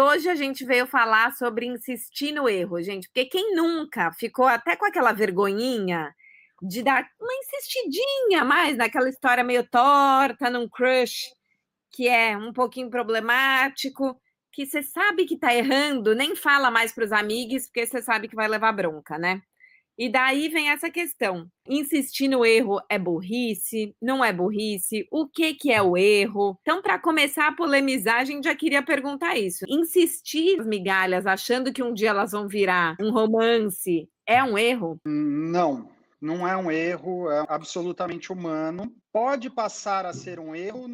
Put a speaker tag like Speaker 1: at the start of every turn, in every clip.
Speaker 1: Hoje a gente veio falar sobre insistir no erro, gente, porque quem nunca ficou até com aquela vergonhinha de dar uma insistidinha mais naquela história meio torta, num crush que é um pouquinho problemático, que você sabe que tá errando, nem fala mais para os amigos, porque você sabe que vai levar bronca, né? E daí vem essa questão. Insistir no erro é burrice? Não é burrice? O que que é o erro? Então, para começar a polemizar, a gente já queria perguntar isso. Insistir nas migalhas, achando que um dia elas vão virar um romance, é um erro?
Speaker 2: Não, não é um erro, é absolutamente humano. Pode passar a ser um erro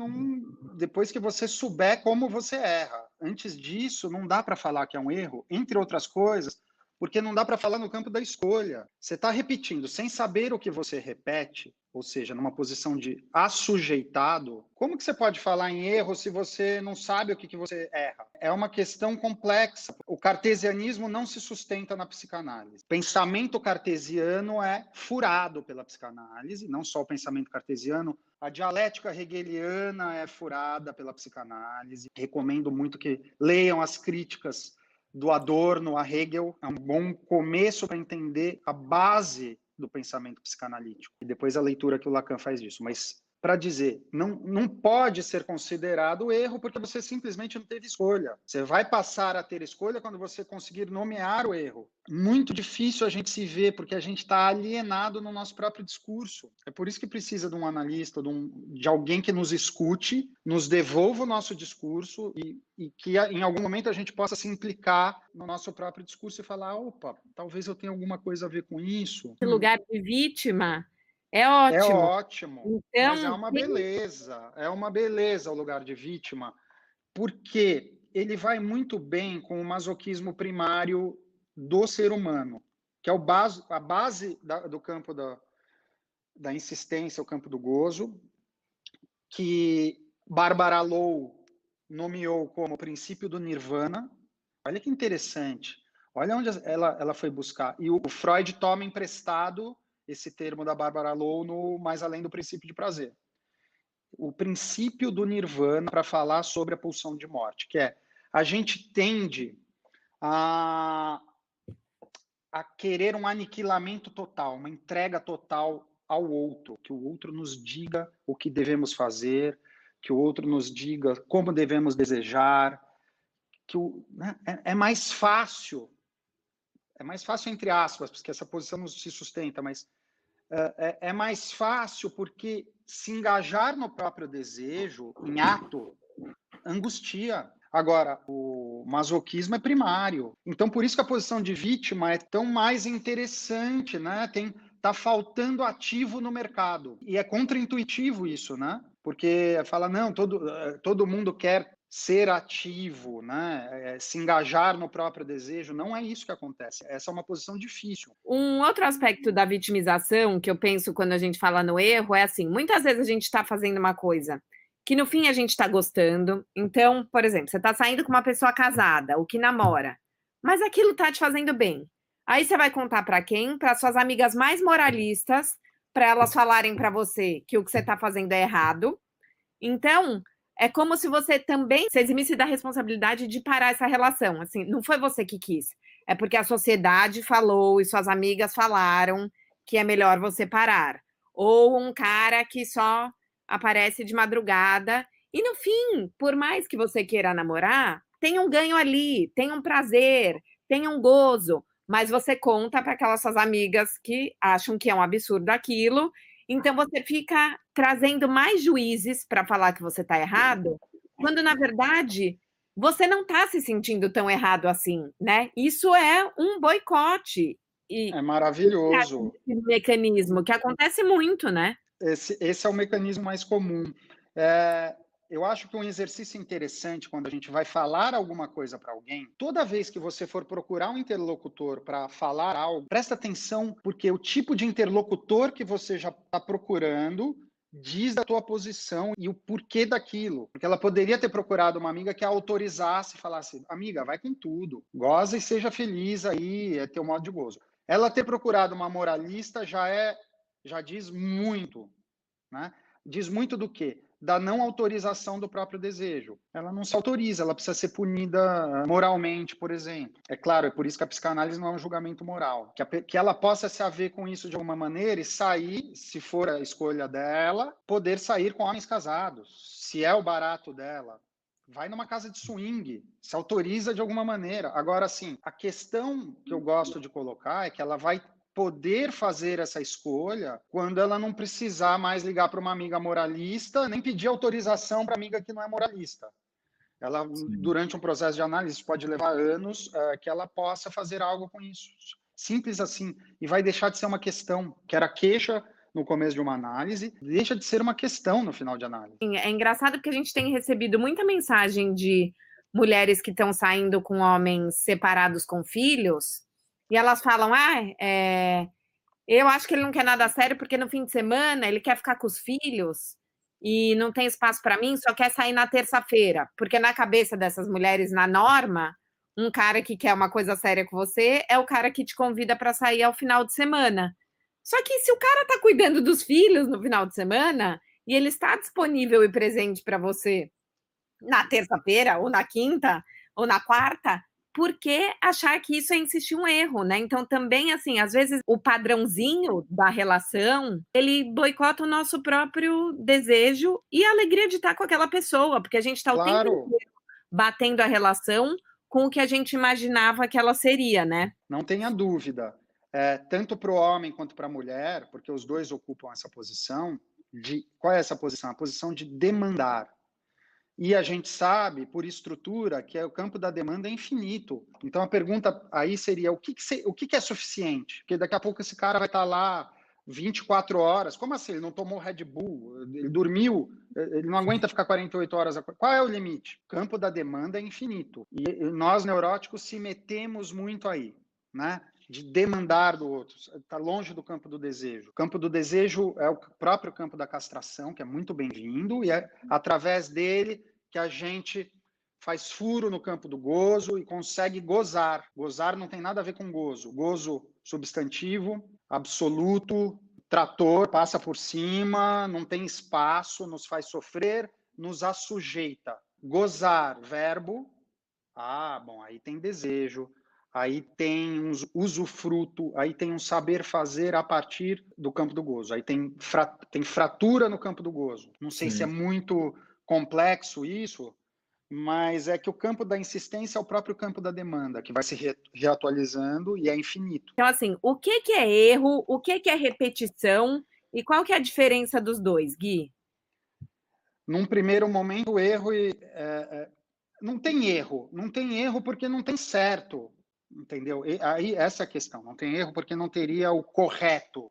Speaker 2: depois que você souber como você erra. Antes disso, não dá para falar que é um erro, entre outras coisas, porque não dá para falar no campo da escolha. Você está repetindo sem saber o que você repete, ou seja, numa posição de assujeitado. Como que você pode falar em erro se você não sabe o que você erra? É uma questão complexa. O cartesianismo não se sustenta na psicanálise. O pensamento cartesiano é furado pela psicanálise, não só o pensamento cartesiano, a dialética hegeliana é furada pela psicanálise. Recomendo muito que leiam as críticas do Adorno a Hegel, é um bom começo para entender a base do pensamento psicanalítico. E depois a leitura que o Lacan faz disso. Mas, para dizer, não pode ser considerado erro porque você simplesmente não teve escolha. Você vai passar a ter escolha quando você conseguir nomear o erro. Muito difícil a gente se ver porque a gente está alienado no nosso próprio discurso. É por isso que precisa de um analista, de alguém que nos escute, nos devolva o nosso discurso e que em algum momento a gente possa se implicar no nosso próprio discurso e falar, opa, talvez eu tenha alguma coisa a ver com isso.
Speaker 1: Esse lugar de vítima é
Speaker 2: É
Speaker 1: ótimo.
Speaker 2: ótimo, mas
Speaker 1: Então,
Speaker 2: é uma beleza o lugar de vítima, porque ele vai muito bem com o masoquismo primário do ser humano, que é a base do campo da insistência, o campo do gozo, que Barbara Lowe nomeou como princípio do nirvana. Olha que interessante. Olha onde ela foi buscar. E o Freud toma emprestado esse termo da Barbara Lowe no Mais Além do Princípio de Prazer. O princípio do nirvana para falar sobre a pulsão de morte, que é a gente tende a querer um aniquilamento total, uma entrega total ao outro, que o outro nos diga o que devemos fazer, que o outro nos diga como devemos desejar, né, é mais fácil entre aspas, porque essa posição não se sustenta, mas é mais fácil porque se engajar no próprio desejo, em ato, angustia. Agora, o masoquismo é primário. Então, por isso que a posição de vítima é tão mais interessante, né? Tá faltando ativo no mercado. E é contraintuitivo isso, né? Porque fala, não, todo mundo quer ser ativo, né? Se engajar no próprio desejo. Não é isso que acontece. Essa é uma posição difícil.
Speaker 1: um outro aspecto da vitimização que eu penso quando a gente fala no erro é assim: muitas vezes a gente está fazendo uma coisa que no fim a gente está gostando. Então, por exemplo, você está saindo com uma pessoa casada, ou que namora, mas aquilo tá te fazendo bem. Aí você vai contar para quem? Para suas amigas mais moralistas, para elas falarem para você que o que você está fazendo é errado. Então, é como se você também se eximisse da responsabilidade de parar essa relação. Assim, não foi você que quis. É porque a sociedade falou e suas amigas falaram que é melhor você parar. Ou um cara que só aparece de madrugada. E no fim, por mais que você queira namorar, tem um ganho ali, tem um prazer, tem um gozo. Mas você conta para aquelas suas amigas que acham que é um absurdo aquilo. Então você fica trazendo mais juízes para falar que você está errado, quando na verdade você não está se sentindo tão errado assim, né? Isso é um boicote e
Speaker 2: É maravilhoso.
Speaker 1: esse mecanismo que acontece muito, né?
Speaker 2: Esse é o mecanismo mais comum. Eu acho que um exercício interessante quando a gente vai falar alguma coisa para alguém, toda vez que você for procurar um interlocutor para falar algo, presta atenção, porque o tipo de interlocutor que você já está procurando diz da tua posição e o porquê daquilo. Porque ela poderia ter procurado uma amiga que a autorizasse e falasse, amiga, vai com tudo, goza e seja feliz aí, é teu modo de gozo. Ela ter procurado uma moralista já diz muito, né? Diz muito do quê? da não autorização do próprio desejo. Ela não se autoriza, ela precisa ser punida moralmente, por exemplo. É claro, é por isso que a psicanálise não é um julgamento moral. Que ela possa se haver com isso de alguma maneira e sair, se for a escolha dela, poder sair com homens casados, se é o barato dela. Vai numa casa de swing, se autoriza de alguma maneira. Agora, sim, a questão que eu gosto de colocar é que ela vai poder fazer essa escolha quando ela não precisar mais ligar para uma amiga moralista, nem pedir autorização para amiga que não é moralista. Ela, durante um processo de análise, pode levar anos, que ela possa fazer algo com isso. Simples assim. E vai deixar de ser uma questão, que era queixa no começo de uma análise, deixa de ser uma questão no final de análise.
Speaker 1: É engraçado porque a gente tem recebido muita mensagem de mulheres que estão saindo com homens separados com filhos, e elas falam, eu acho que ele não quer nada sério porque no fim de semana ele quer ficar com os filhos e não tem espaço para mim, só quer sair na terça-feira. Porque na cabeça dessas mulheres, na norma, um cara que quer uma coisa séria com você é o cara que te convida para sair ao final de semana. Só que se o cara está cuidando dos filhos no final de semana e ele está disponível e presente para você na terça-feira, ou na quinta, ou na quarta, por que achar que isso é insistir um erro, né? Então, também, assim, às vezes o padrãozinho da relação, ele boicota o nosso próprio desejo e a alegria de estar com aquela pessoa, porque a gente está o tempo inteiro batendo a relação com o que a gente imaginava que ela seria, né?
Speaker 2: Não tenha dúvida. Tanto para o homem quanto para a mulher, porque os dois ocupam essa posição, qual é essa posição? A posição de demandar. E a gente sabe, por estrutura, que o campo da demanda é infinito. Então, a pergunta aí seria, o que é suficiente? Porque daqui a pouco esse cara vai estar lá 24 horas. Como assim? Ele não tomou Red Bull? Ele dormiu? Ele não aguenta ficar 48 horas? Qual é o limite? O campo da demanda é infinito. E nós, neuróticos, se metemos muito aí, né? De demandar do outro. Está longe do campo do desejo. O campo do desejo é o próprio campo da castração, que é muito bem-vindo, e é através dele que a gente faz furo no campo do gozo e consegue gozar. Gozar não tem nada a ver com gozo. Gozo, substantivo, absoluto, trator, passa por cima, não tem espaço, nos faz sofrer, nos assujeita. Gozar, verbo. Bom, aí tem desejo. Aí tem um usufruto, aí tem um saber fazer a partir do campo do gozo. Aí tem fratura no campo do gozo. Não sei se é muito complexo isso, mas é que o campo da insistência é o próprio campo da demanda, que vai se reatualizando e é infinito.
Speaker 1: Então, assim, o que é erro, o que é repetição e qual que é a diferença dos dois, Gui?
Speaker 2: Num primeiro momento, o erro não tem erro porque não tem certo. Entendeu? Aí essa é a questão. Não tem erro porque não teria o correto.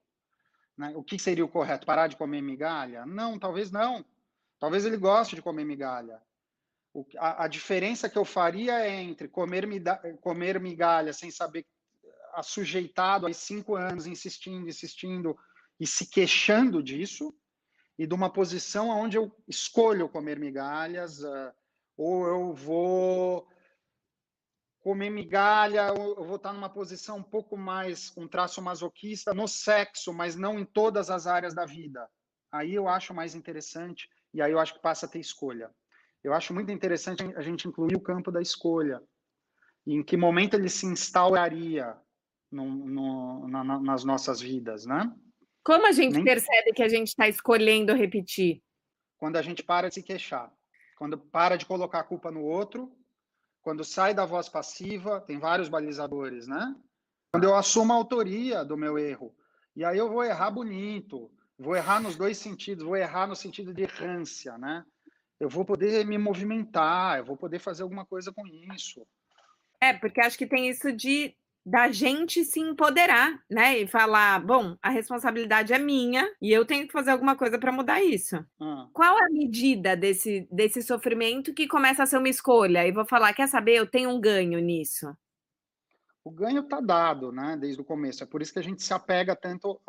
Speaker 2: Né? O que seria o correto? Parar de comer migalha? Não, talvez não. Talvez ele goste de comer migalha. A diferença que eu faria é entre comer migalha sem saber, assujeitado há 5 anos, insistindo e se queixando disso, e de uma posição onde eu escolho comer migalhas, ou eu vou comer migalha, eu vou estar numa posição um pouco mais, um traço masoquista no sexo, mas não em todas as áreas da vida. Aí eu acho mais interessante, e aí eu acho que passa a ter escolha. Eu acho muito interessante a gente incluir o campo da escolha. E em que momento ele se instauraria nas nossas vidas, né?
Speaker 1: Como a gente percebe que a gente está escolhendo repetir?
Speaker 2: Quando a gente para de se queixar. Quando para de colocar a culpa no outro, quando sai da voz passiva, tem vários balizadores, né? Quando eu assumo a autoria do meu erro. E aí eu vou errar bonito, vou errar nos dois sentidos, vou errar no sentido de errância, né? Eu vou poder me movimentar, eu vou poder fazer alguma coisa com isso.
Speaker 1: Porque acho que tem isso da gente se empoderar, né? E falar, bom, a responsabilidade é minha e eu tenho que fazer alguma coisa para mudar isso. Qual é a medida desse sofrimento que começa a ser uma escolha? E vou falar, quer saber, eu tenho um ganho nisso.
Speaker 2: O ganho está dado, né, desde o começo. É por isso que a gente se apega tanto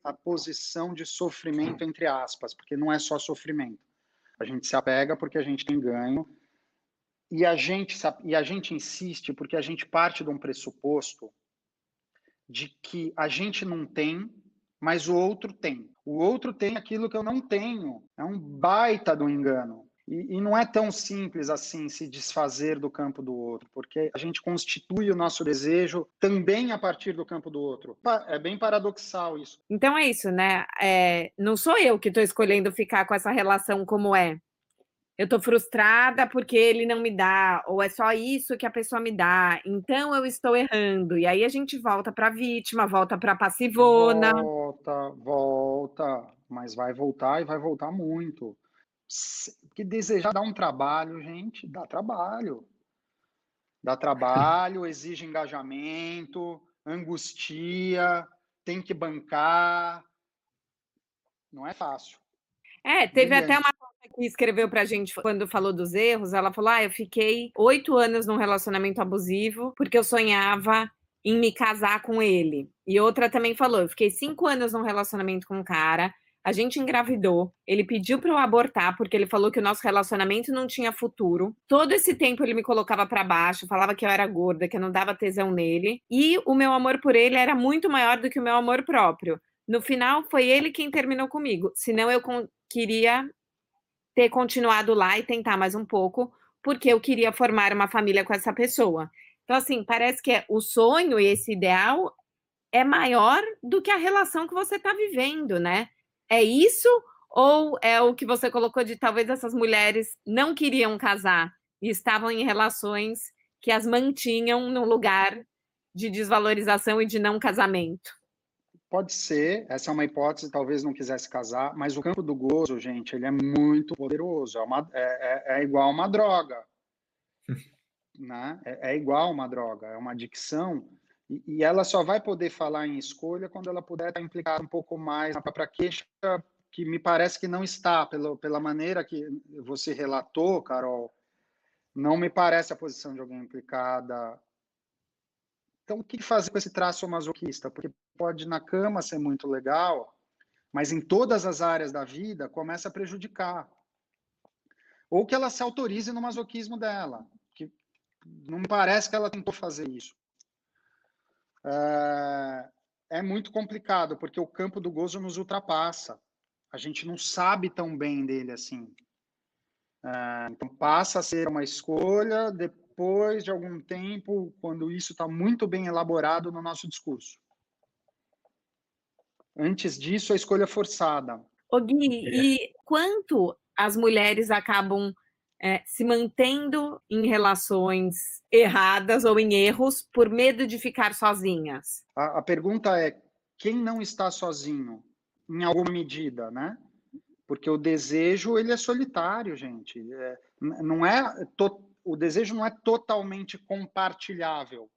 Speaker 2: à posição de sofrimento, entre aspas, porque não é só sofrimento. A gente se apega porque a gente tem ganho. E a gente insiste porque a gente parte de um pressuposto de que a gente não tem mas o outro tem. O outro tem aquilo que eu não tenho. É um baita do engano. E não é tão simples assim se desfazer do campo do outro, porque a gente constitui o nosso desejo também a partir do campo do outro. É bem paradoxal isso.
Speaker 1: Então é isso, né? Não sou eu que estou escolhendo ficar com essa relação como é. Eu estou frustrada porque ele não me dá, ou é só isso que a pessoa me dá, então eu estou errando. E aí a gente volta para a vítima, volta para a passivona.
Speaker 2: Volta, mas vai voltar e vai voltar muito. Porque desejar dá um trabalho, gente, dá trabalho. Dá trabalho, exige engajamento, angustia, tem que bancar. Não é fácil.
Speaker 1: Teve até uma
Speaker 2: Brilhante.
Speaker 1: que escreveu pra gente quando falou dos erros, ela falou: eu fiquei 8 anos num relacionamento abusivo porque eu sonhava em me casar com ele. E outra também falou: eu fiquei 5 anos num relacionamento com um cara, a gente engravidou, ele pediu pra eu abortar porque ele falou que o nosso relacionamento não tinha futuro. Todo esse tempo ele me colocava pra baixo, falava que eu era gorda, que eu não dava tesão nele, e o meu amor por ele era muito maior do que o meu amor próprio. No final, foi ele quem terminou comigo. Senão, eu queria ter continuado lá e tentar mais um pouco, porque eu queria formar uma família com essa pessoa. Então, assim, parece que o sonho e esse ideal é maior do que a relação que você está vivendo, né? É isso? Ou é o que você colocou de talvez essas mulheres não queriam casar e estavam em relações que as mantinham num lugar de desvalorização e de não casamento?
Speaker 2: Pode ser, essa é uma hipótese, talvez não quisesse casar, mas o campo do gozo, gente, ele é muito poderoso. É igual uma droga, né? É igual uma droga, é uma adicção. E ela só vai poder falar em escolha quando ela puder estar implicada um pouco mais na própria queixa, que me parece que não está, pela maneira que você relatou, Carol, não me parece a posição de alguém implicada. Então, o que fazer com esse traço masoquista? Porque pode na cama ser muito legal, mas em todas as áreas da vida começa a prejudicar. Ou que ela se autorize no masoquismo dela, que não me parece que ela tentou fazer isso. É muito complicado, porque o campo do gozo nos ultrapassa. A gente não sabe tão bem dele assim. Então passa a ser uma escolha depois de algum tempo, quando isso está muito bem elaborado no nosso discurso. Antes disso, a escolha é forçada.
Speaker 1: Ô Gui, e quanto as mulheres acabam se mantendo em relações erradas ou em erros por medo de ficar sozinhas?
Speaker 2: A pergunta é, quem não está sozinho? Em alguma medida, né? Porque o desejo, ele é solitário, gente. O desejo não é totalmente compartilhável.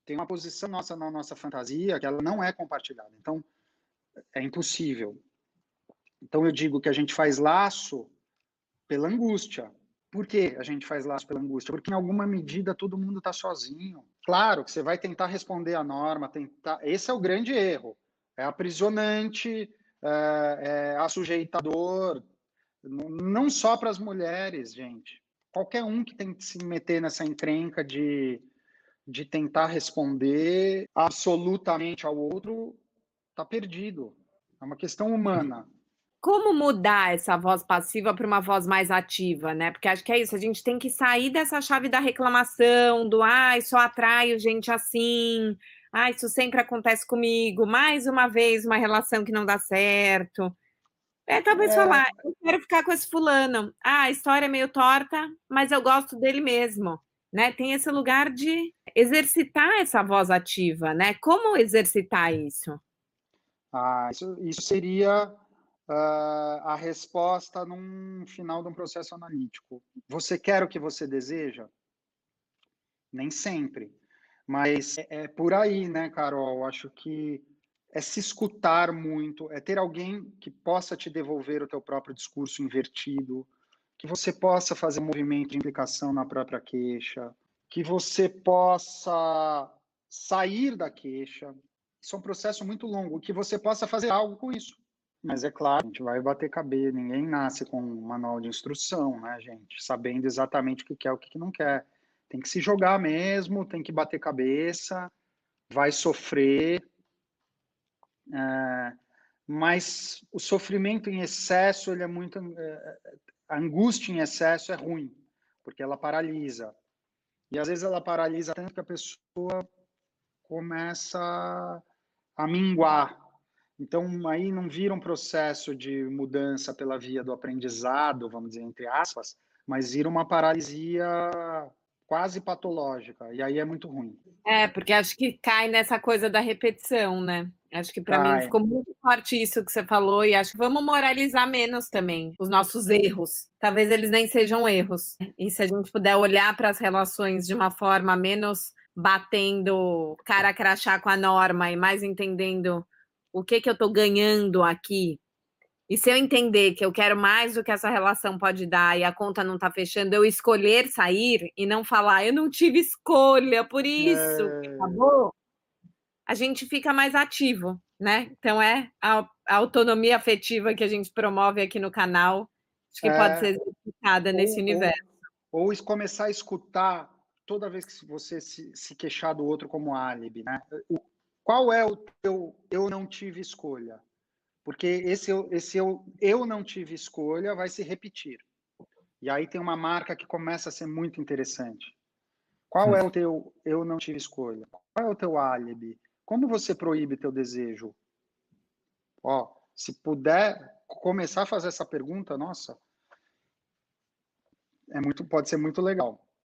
Speaker 2: Tem uma posição nossa na nossa fantasia que ela não é compartilhada. Então, é impossível. Então, eu digo que a gente faz laço pela angústia. Por que a gente faz laço pela angústia? Porque, em alguma medida, todo mundo está sozinho. Claro que você vai tentar responder à norma, esse é o grande erro. É aprisionante, é assujeitador, não só para as mulheres, gente. Qualquer um que tem que se meter nessa encrenca de tentar responder absolutamente ao outro, está perdido. É uma questão humana.
Speaker 1: Como mudar essa voz passiva para uma voz mais ativa, né? Porque acho que é isso, a gente tem que sair dessa chave da reclamação, do ai, só atraio gente assim, ai, isso sempre acontece comigo, mais uma vez uma relação que não dá certo. Talvez
Speaker 2: É,
Speaker 1: falar, eu quero ficar com esse fulano. Ah, a história é meio torta, mas eu gosto dele mesmo, né? Tem esse lugar de exercitar essa voz ativa, né? Como exercitar isso?
Speaker 2: isso seria a resposta num final de um processo analítico. Você quer o que você deseja? Nem sempre. Mas é por aí, né, Carol? Acho que é se escutar muito, é ter alguém que possa te devolver o teu próprio discurso invertido, que você possa fazer um movimento de implicação na própria queixa, que você possa sair da queixa. Isso é um processo muito longo, que você possa fazer algo com isso. Mas é claro, a gente vai bater cabelo, ninguém nasce com um manual de instrução, né, gente? Sabendo exatamente o que quer e o que não quer. Tem que se jogar mesmo, tem que bater cabeça, vai sofrer. mas o sofrimento em excesso, ele é muito, a angústia em excesso é ruim, porque ela paralisa. E às vezes ela paralisa tanto que a pessoa começa a minguar. Então, aí não vira um processo de mudança pela via do aprendizado, vamos dizer, entre aspas, mas vira uma paralisia quase patológica, e aí é muito ruim.
Speaker 1: É, porque acho que cai nessa coisa da repetição, né? Acho que para mim
Speaker 2: Cai.
Speaker 1: ficou muito forte isso que você falou, e acho que vamos moralizar menos também os nossos erros. Talvez eles nem sejam erros. E se a gente puder olhar para as relações de uma forma menos batendo cara a crachá com a norma e mais entendendo o que que eu estou ganhando aqui. E se eu entender que eu quero mais do que essa relação pode dar e a conta não está fechando, eu escolher sair e não falar, eu não tive escolha, por isso que
Speaker 2: É,
Speaker 1: acabou, a gente fica mais ativo, né? Então é a autonomia afetiva que a gente promove aqui no canal, acho que pode ser
Speaker 2: é,
Speaker 1: exercitada nesse
Speaker 2: ou,
Speaker 1: universo.
Speaker 2: ou, começar a escutar toda vez que você se queixar do outro como álibi, né? Qual é o teu eu não tive escolha? Porque eu não tive escolha vai se repetir. E aí tem uma marca que começa a ser muito interessante. Qual é o teu eu não tive escolha? Qual é o teu álibi? Como você proíbe teu desejo? Ó, se puder começar a fazer essa pergunta, nossa, pode ser muito legal.